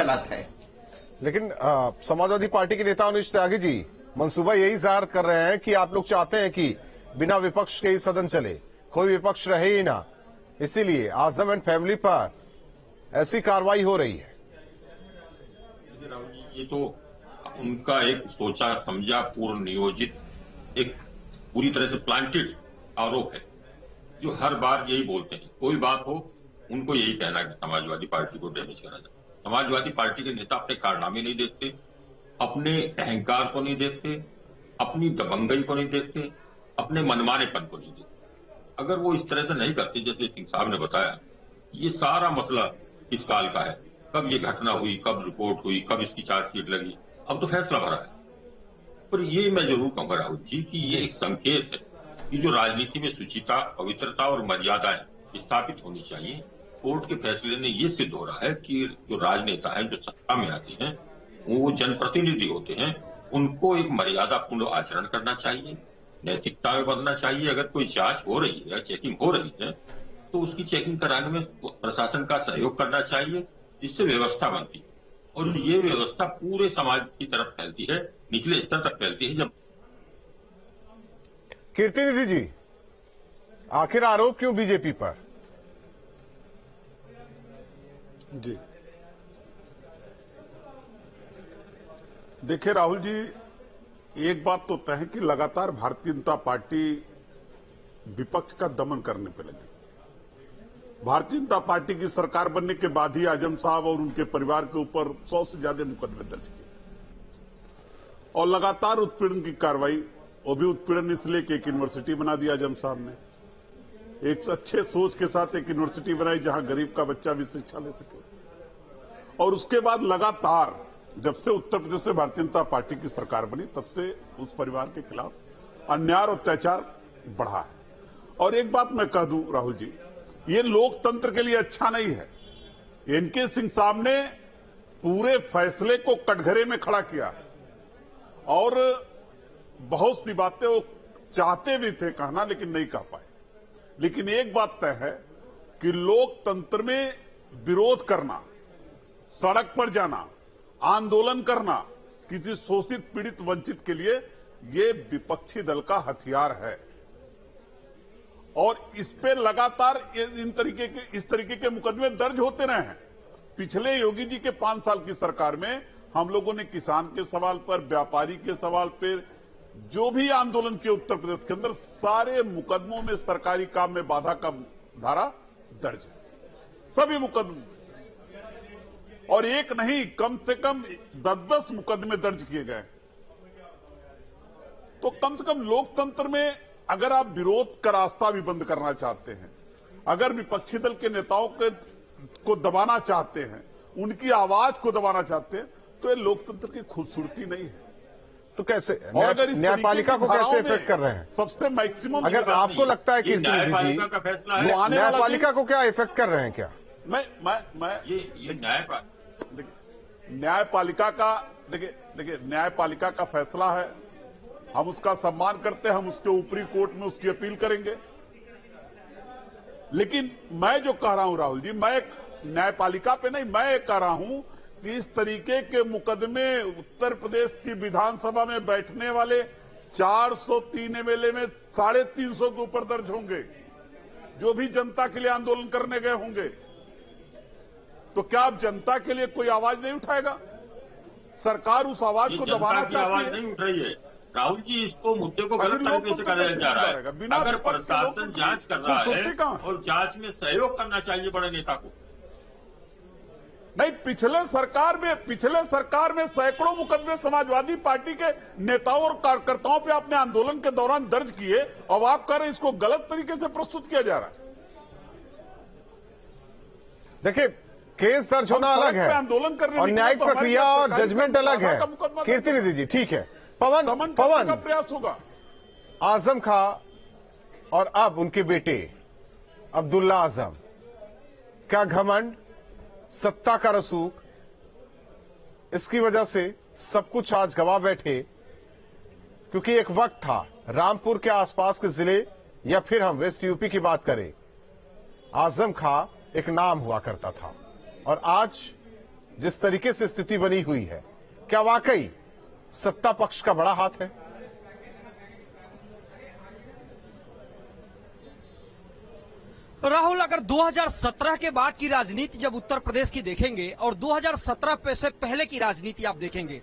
चलाता है। लेकिन समाजवादी पार्टी के नेता अनिश त्यागी जी मंसूबा यही जाहिर कर रहे हैं कि आप लोग चाहते हैं कि बिना विपक्ष के ही सदन चले, कोई विपक्ष रहे ही ना, इसीलिए आजम एंड फैमिली पर ऐसी कार्रवाई हो रही है। ये तो उनका एक सोचा समझा पूर्व नियोजित एक पूरी तरह से प्लांटेड आरोप है, जो हर बार यही बोलते हैं, कोई बात हो उनको यही कहना है कि समाजवादी पार्टी को डैमेज करा जाए। समाजवादी पार्टी के नेता अपने कारनामे नहीं देखते, अपने अहंकार को नहीं देखते, अपनी दबंगई को नहीं देखते, अपने मनमानेपन को नहीं देखते। अगर वो इस तरह से नहीं करते, जैसे सिंह साहब ने बताया, ये सारा मसला किस साल का है, कब ये घटना हुई, कब रिपोर्ट हुई, कब इसकी चार्जशीट लगी, अब तो फैसला भरा है। पर ये मैं जरूर कहूंगा राहुल जी कि ये एक संकेत है कि जो राजनीति में शुचिता, पवित्रता और मर्यादाएं स्थापित होनी चाहिए। कोर्ट के फैसले ने ये सिद्ध हो रहा है कि जो राजनेता हैं, जो सत्ता में आते हैं, वो जनप्रतिनिधि होते हैं, उनको एक मर्यादापूर्ण आचरण करना चाहिए, नैतिकता में बदलना चाहिए। अगर कोई जांच हो रही है, चेकिंग हो रही है, तो उसकी चेकिंग कराने में प्रशासन का सहयोग करना चाहिए, जिससे व्यवस्था बनती है। और ये व्यवस्था पूरे समाज की तरफ फैलती है, निचले स्तर तक फैलती है। जब कीर्तिनिधि जी, आखिर आरोप क्यों बीजेपी पर? जी देखिए राहुल जी, एक बात तो तय है कि लगातार भारतीय जनता पार्टी विपक्ष का दमन करने पे लगी। भारतीय जनता पार्टी की सरकार बनने के बाद ही आजम साहब और उनके परिवार के ऊपर 100 से ज्यादा मुकदमे दर्ज किए और लगातार उत्पीड़न की कार्रवाई, वो भी उत्पीड़न इसलिए कि एक यूनिवर्सिटी बना दिया आजम साहब ने, एक अच्छे सोच के साथ एक यूनिवर्सिटी बनाई जहां गरीब का बच्चा भी शिक्षा ले सके। और उसके बाद लगातार जब से उत्तर प्रदेश में भारतीय जनता पार्टी की सरकार बनी, तब से उस परिवार के खिलाफ अन्याय और अत्याचार बढ़ा है। और एक बात मैं कह दूं राहुल जी, ये लोकतंत्र के लिए अच्छा नहीं है। एनके सिंह साहब ने पूरे फैसले को कटघरे में खड़ा किया और बहुत सी बातें वो चाहते भी थे कहना, लेकिन नहीं कह पाए। लेकिन एक बात तय है कि लोकतंत्र में विरोध करना, सड़क पर जाना, आंदोलन करना किसी शोषित, पीड़ित, वंचित के लिए ये विपक्षी दल का हथियार है। और इस पे लगातार इस तरीके के मुकदमे दर्ज होते रहे हैं। पिछले योगी जी के 5 साल की सरकार में हम लोगों ने किसान के सवाल पर, व्यापारी के सवाल पर, जो भी आंदोलन किए उत्तर प्रदेश के अंदर, सारे मुकदमों में सरकारी काम में बाधा का धारा दर्ज है, सभी मुकदमे। और एक नहीं, कम से कम 10-10 मुकदमे दर्ज किए गए। तो कम से कम लोकतंत्र में अगर आप विरोध का रास्ता भी बंद करना चाहते हैं, अगर विपक्षी दल के नेताओं को दबाना चाहते हैं, उनकी आवाज को दबाना चाहते हैं, तो ये लोकतंत्र की खूबसूरती नहीं है। तो कैसे न्यायपालिका को कैसे इफेक्ट कर रहे हैं? सबसे मैक्सिमम, अगर आपको लगता है कि न्यायपालिका को क्या इफेक्ट कर रहे हैं क्या? न्यायपालिका का देखिए न्यायपालिका का फैसला है, हम उसका सम्मान करते हैं, हम उसके ऊपरी कोर्ट में उसकी अपील करेंगे। लेकिन मैं जो कह रहा हूं राहुल जी, मैं न्यायपालिका पे नहीं, मैं कह रहा हूं कि इस तरीके के मुकदमे उत्तर प्रदेश की विधानसभा में बैठने वाले 403 एमएलए में 350 के ऊपर दर्ज होंगे, जो भी जनता के लिए आंदोलन करने गए होंगे। तो क्या अब जनता के लिए कोई आवाज नहीं उठाएगा? सरकार उस आवाज को दबाना चाहती है। आवाज नहीं उठ रही है राहुल जी, इसको मुद्दे को गलत तरीके से कराया जा रहा है। अगर प्रशासन जांच कर रहा है और जांच में सहयोग करना चाहिए बड़े नेता को। नहीं, पिछले सरकार में सैकड़ों मुकदमे समाजवादी पार्टी के नेताओं और कार्यकर्ताओं पे अपने आंदोलन के दौरान दर्ज किए, और आप कह रहे हैं इसको गलत तरीके से प्रस्तुत किया जा रहा है। देखिए, केस दर्ज होना अलग है, आंदोलन करने और न्यायिक प्रक्रिया और जजमेंट अलग है। कीर्तिनिधि जी, ठीक है। पवन का प्रयास होगा। आजम खां और अब उनके बेटे अब्दुल्ला आजम, क्या घमंड, सत्ता का रसूख, इसकी वजह से सब कुछ आज गवा बैठे? क्योंकि एक वक्त था रामपुर के आसपास के जिले, या फिर हम वेस्ट यूपी की बात करें, आजम खां एक नाम हुआ करता था, और आज जिस तरीके से स्थिति बनी हुई है, क्या वाकई सत्ता पक्ष का बड़ा हाथ है? राहुल, अगर 2017 के बाद की राजनीति जब उत्तर प्रदेश की देखेंगे और 2017 से पहले की राजनीति आप देखेंगे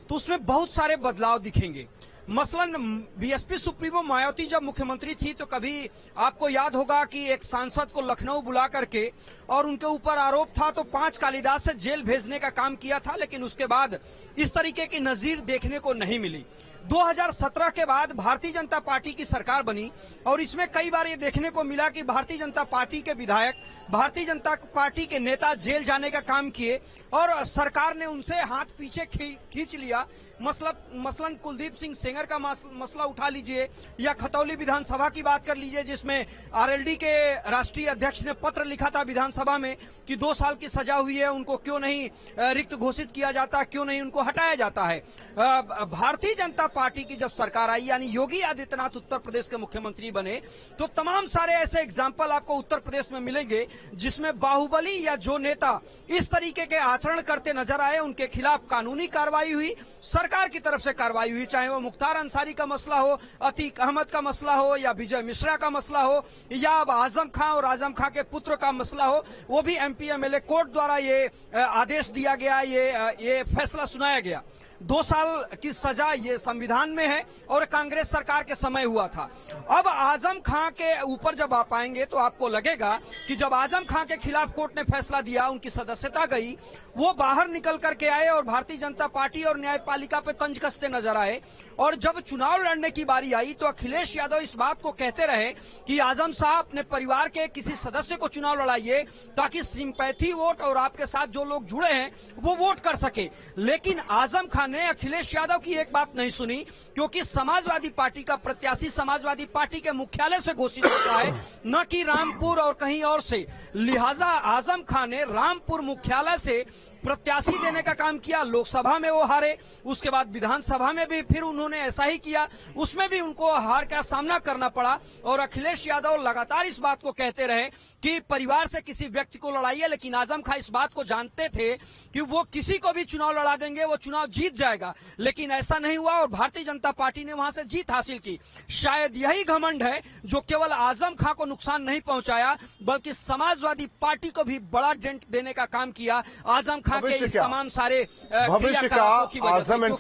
तो उसमें बहुत सारे बदलाव दिखेंगे। मसलन बीएसपी सुप्रीमो मायावती जब मुख्यमंत्री थी तो कभी आपको याद होगा कि एक सांसद को लखनऊ बुला करके और उनके ऊपर आरोप था तो 5 कालिदास से जेल भेजने का काम किया था, लेकिन उसके बाद इस तरीके की नजीर देखने को नहीं मिली। 2017 के बाद भारतीय जनता पार्टी की सरकार बनी और इसमें कई बार ये देखने को मिला कि भारतीय जनता पार्टी के विधायक, भारतीय जनता पार्टी के नेता जेल जाने का काम किए और सरकार ने उनसे हाथ पीछे खींच लिया। मसलन कुलदीप सिंह सेंगर का मसला उठा लीजिए या खतौली विधानसभा की बात कर लीजिए, जिसमें आरएलडी के राष्ट्रीय अध्यक्ष ने पत्र लिखा था विधानसभा में कि 2 साल की सजा हुई है, उनको क्यों नहीं रिक्त घोषित किया जाता, क्यों नहीं उनको हटाया जाता है। भारतीय जनता पार्टी की जब सरकार आई यानी योगी आदित्यनाथ उत्तर प्रदेश के मुख्यमंत्री बने तो तमाम सारे ऐसे एग्जाम्पल आपको उत्तर प्रदेश में मिलेंगे जिसमें बाहुबली या जो नेता इस तरीके के आचरण करते नजर आए उनके खिलाफ कानूनी कार्रवाई हुई, सरकार की तरफ से कार्रवाई हुई, चाहे वो मुख्तार अंसारी का मसला हो, अतीक अहमद का मसला हो या विजय मिश्रा का मसला हो या अब आजम खां और आजम खां के पुत्र का मसला हो, वो भी एमपी एमएलए कोर्ट द्वारा ये आदेश दिया गया, ये फैसला सुनाया गया। 2 साल की सजा ये संविधान में है और कांग्रेस सरकार के समय हुआ था। अब आजम खां के ऊपर जब आप आएंगे तो आपको लगेगा कि जब आजम खां के खिलाफ कोर्ट ने फैसला दिया, उनकी सदस्यता गई, वो बाहर निकल करके आए और भारतीय जनता पार्टी और न्यायपालिका पे तंज कसते नजर आए। और जब चुनाव लड़ने की बारी आई तो अखिलेश यादव इस बात को कहते रहे कि आजम साहब अपने परिवार के किसी सदस्य को चुनाव लड़ाइए ताकि सिंपैथी वोट और आपके साथ जो लोग जुड़े हैं वो वोट कर सके। लेकिन आजम खान ने अखिलेश यादव की एक बात नहीं सुनी, क्योंकि समाजवादी पार्टी का प्रत्याशी समाजवादी पार्टी के मुख्यालय से घोषित होता है, न कि रामपुर और कहीं और से। लिहाजा आजम खान ने रामपुर मुख्यालय से प्रत्याशी देने का काम किया। लोकसभा में वो हारे, उसके बाद विधानसभा में भी फिर उन्होंने ऐसा ही किया, उसमें भी उनको हार का सामना करना पड़ा। और अखिलेश यादव लगातार इस बात को कहते रहे कि परिवार से किसी व्यक्ति को लड़ाइए, लेकिन आजम खां इस बात को जानते थे कि वो किसी को भी चुनाव लड़ा देंगे, वो चुनाव जीत जाएगा। लेकिन ऐसा नहीं हुआ और भारतीय जनता पार्टी ने वहां से जीत हासिल की। शायद यही घमंड है जो केवल आजम खां को नुकसान नहीं पहुंचाया बल्कि समाजवादी पार्टी को भी बड़ा डेंट देने का काम किया। आजम के इस तमाम सारे भविष्य का आजम एंड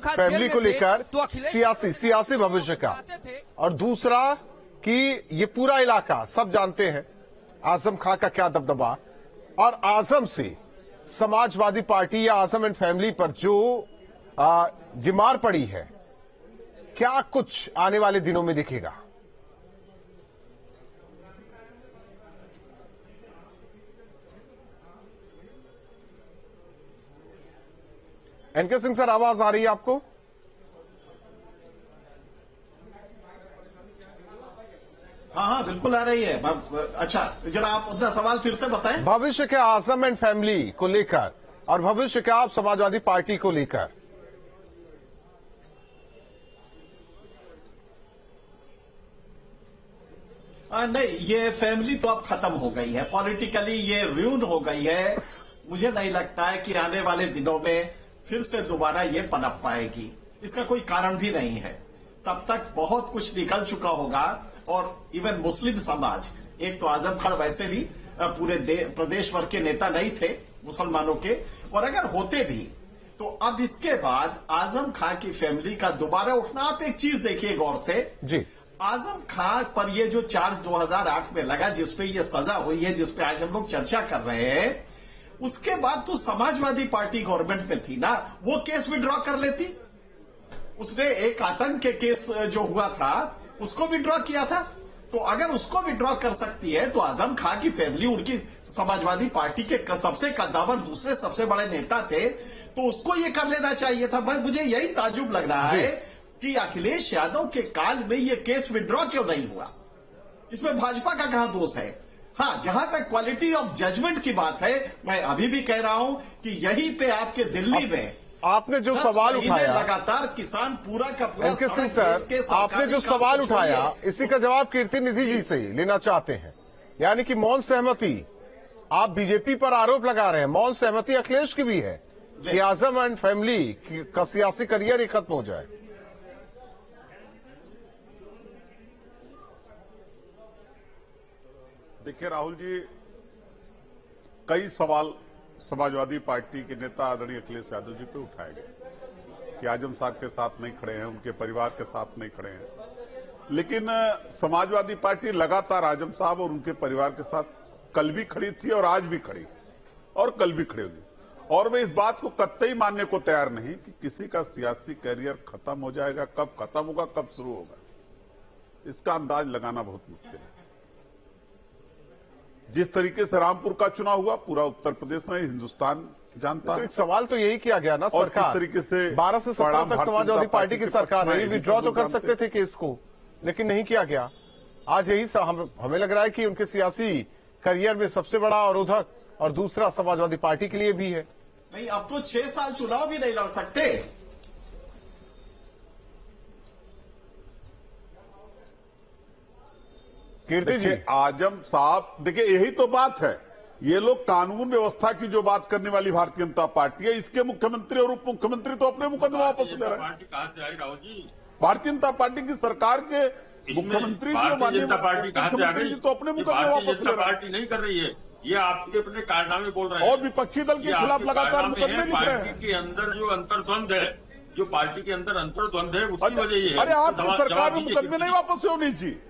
फैमिली को लेकर तो सियासी भविष्य का, और दूसरा कि ये पूरा इलाका सब जानते हैं आजम खां का क्या दबदबा, और आजम से समाजवादी पार्टी या आजम एंड फैमिली पर जो दीमार पड़ी है, क्या कुछ आने वाले दिनों में दिखेगा? एनके सिंह सर, आवाज आ रही है आपको? हाँ बिल्कुल आ रही है। अच्छा, जरा आप अपना सवाल फिर से बताएं। भविष्य के आजम एंड फैमिली को लेकर और भविष्य के आप समाजवादी पार्टी को लेकर। नहीं, ये फैमिली तो अब खत्म हो गई है, पॉलिटिकली ये र्यून हो गई है। मुझे नहीं लगता है कि आने वाले दिनों में फिर से दोबारा ये पनप पाएगी। इसका कोई कारण भी नहीं है। तब तक बहुत कुछ निकल चुका होगा। और इवन मुस्लिम समाज, एक तो आजम खान वैसे भी पूरे प्रदेश भर के नेता नहीं थे मुसलमानों के, और अगर होते भी तो अब इसके बाद आजम खां की फैमिली का दोबारा उठना। आप एक चीज देखिए गौर से जी, आजम खां पर ये जो चार्ज 2008 में लगा, जिसपे ये सजा हुई है, जिसपे आज हम लोग चर्चा कर रहे हैं, उसके बाद तो समाजवादी पार्टी गवर्नमेंट में थी ना, वो केस विड्रॉ कर लेती। उसने एक आतंक के केस जो हुआ था उसको विड्रॉ किया था। तो अगर उसको विड्रॉ कर सकती है तो आजम खां की फैमिली, उनकी समाजवादी पार्टी के सबसे कद्दावर दूसरे सबसे बड़े नेता थे, तो उसको ये कर लेना चाहिए था। बस मुझे यही ताजुब लग रहा है कि अखिलेश यादव के काल में ये केस विड्रॉ क्यों नहीं हुआ। इसमें भाजपा का कहां दोष है? हाँ, जहां तक क्वालिटी ऑफ जजमेंट की बात है, मैं अभी भी कह रहा हूं कि यहीं पे आपके दिल्ली में आपने जो सवाल उठाया, लगातार किसान पूरा का पूरा एनके सिंह सर, आपने जो सवाल उठाया इसी का जवाब कीर्ति निधि जी से लेना चाहते हैं। यानी कि मौन सहमति आप बीजेपी पर आरोप लगा रहे हैं, मौन सहमति अखिलेश की भी है कि आजम एंड फैमिली का सियासी करियर ही खत्म हो जाए। देखिए राहुल जी, कई सवाल समाजवादी पार्टी के नेता आदरणीय अखिलेश यादव जी पे उठाए गए कि आजम साहब के साथ नहीं खड़े हैं, उनके परिवार के साथ नहीं खड़े हैं। लेकिन समाजवादी पार्टी लगातार आजम साहब और उनके परिवार के साथ कल भी खड़ी थी और आज भी खड़ी और कल भी खड़ी होगी। और मैं इस बात को कतई मानने को तैयार नहीं कि किसी का सियासी कैरियर खत्म हो जाएगा। कब खत्म होगा, कब शुरू होगा, इसका अंदाज लगाना बहुत मुश्किल है। जिस तरीके से रामपुर का चुनाव हुआ, पूरा उत्तर प्रदेश में, हिंदुस्तान जानता है। तो एक सवाल तो यही किया गया ना, और सरकार किस तरीके से 12 से 17 तक समाजवादी पार्टी की सरकार रही, विड्रॉ तो कर सकते थे केस को, लेकिन नहीं किया गया। आज यही हमें लग रहा है कि उनके सियासी करियर में सबसे बड़ा अवरोधक और दूसरा समाजवादी पार्टी के लिए भी है। नहीं, अब तो 6 साल चुनाव भी नहीं लड़ सकते। कीर्ति जी, आजम साहब, देखिए यही तो बात है। ये लोग कानून व्यवस्था की जो बात करने वाली भारतीय जनता पार्टी है, इसके मुख्यमंत्री और उप मुख्यमंत्री तो अपने मुकदमे वापस ले रहे हैं। पार्टी कहां से आई राहुल जी? भारतीय जनता पार्टी की सरकार के मुख्यमंत्री जो माननीय मुख्यमंत्री जी तो अपने मुकदमे वापस ले रहे हैं। पार्टी नहीं कर रही है, ये आपके अपने कारनामे बोल रहे हैं और विपक्षी दल के खिलाफ लगातार मुकदमे लिख रहे हैं। पार्टी के अंदर जो अंतर्द्वंद है, जो पार्टी के अंदर अंतर्द्वंद है, उसकी वजह ये है। अरे आपकी सरकार में मुकदमे नहीं वापस होनी चाहिए।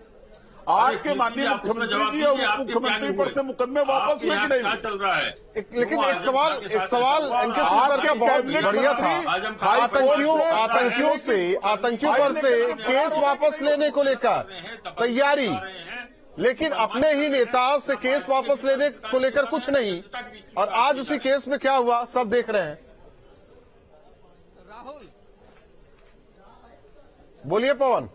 आपके माननीय मुख्यमंत्री जी और उप मुख्यमंत्री पर से मुकदमे वापस हुए कि नहीं? क्या चल रहा है? लेकिन एक सवाल इनके सर का बहुत बढ़िया था। आतंकियों पर से केस वापस लेने को लेकर तैयारी, लेकिन अपने ही नेता से केस वापस लेने को लेकर कुछ नहीं। और आज उसी केस में क्या हुआ सब देख रहे हैं। राहुल, बोलिए पवन।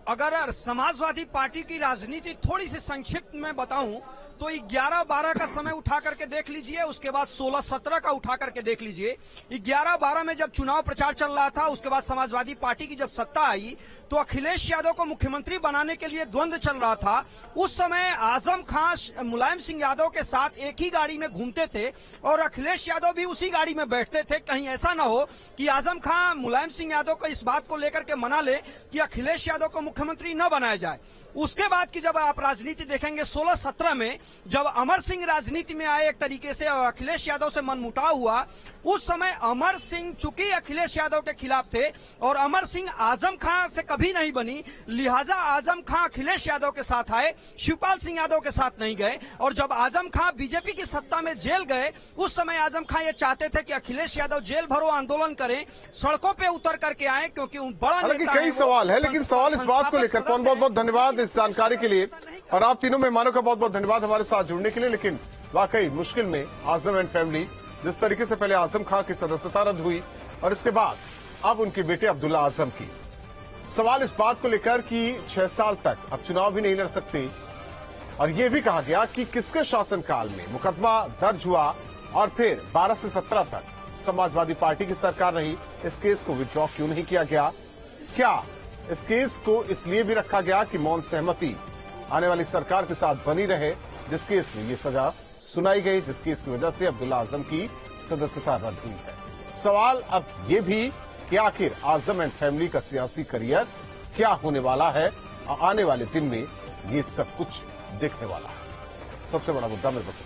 अगर समाजवादी पार्टी की राजनीति थोड़ी सी संक्षिप्त में बताऊं तो 11-12 का समय उठा करके देख लीजिए, उसके बाद 16-17 का उठा करके देख लीजिए। 11-12 में जब चुनाव प्रचार चल रहा था, उसके बाद समाजवादी पार्टी की जब सत्ता आई तो अखिलेश यादव को मुख्यमंत्री बनाने के लिए द्वंद्व चल रहा था। उस समय आजम खान मुलायम सिंह यादव के साथ एक ही गाड़ी में घूमते थे और अखिलेश यादव भी उसी गाड़ी में बैठते थे। कहीं ऐसा ना हो कि आजम खान मुलायम सिंह यादव को इस बात को लेकर के मना ले कि अखिलेश यादव को मुख्यमंत्री न बनाया जाए। उसके बाद की जब आप राजनीति देखेंगे 16-17 में, जब अमर सिंह राजनीति में आए एक तरीके से और अखिलेश यादव से मनमुटाव हुआ, उस समय अमर सिंह चूंकि अखिलेश यादव के खिलाफ थे और अमर सिंह आजम खान से कभी नहीं बनी, लिहाजा आजम खान अखिलेश यादव के साथ आए, शिवपाल सिंह यादव के साथ नहीं गए। और जब आजम खान बीजेपी की सत्ता में जेल गए, उस समय आजम खान ये चाहते थे कि अखिलेश यादव जेल भरो आंदोलन करें, सड़कों पे उतर करके आए, क्योंकि बड़ा नेता कई सवाल है। लेकिन सवाल इस बात को लेकर, बहुत बहुत धन्यवाद इस जानकारी के लिए और आप तीनों मेहमानों का बहुत बहुत धन्यवाद हमारे साथ जुड़ने के लिए। लेकिन वाकई मुश्किल में आजम एंड फैमिली, जिस तरीके से पहले आजम खान की सदस्यता रद्द हुई और इसके बाद अब उनके बेटे अब्दुल्ला आजम की, सवाल इस बात को लेकर कि 6 साल तक अब चुनाव भी नहीं लड़ सकते। और यह भी कहा गया कि किसके शासनकाल में मुकदमा दर्ज हुआ और फिर 12 से 17 तक समाजवादी पार्टी की सरकार रही, इस केस को विड्रॉ क्यों नहीं किया गया? क्या इस केस को इसलिए भी रखा गया कि मौन सहमति आने वाली सरकार के साथ बनी रहे, जिस केस में ये सजा सुनाई गई, जिस केस की वजह से अब्दुल्ला आजम की सदस्यता रद्द हुई है। सवाल अब ये भी कि आखिर आजम एंड फैमिली का सियासी करियर क्या होने वाला है और आने वाले दिन में ये सब कुछ दिखने वाला है। सबसे बड़ा मुद्दा मेरे पास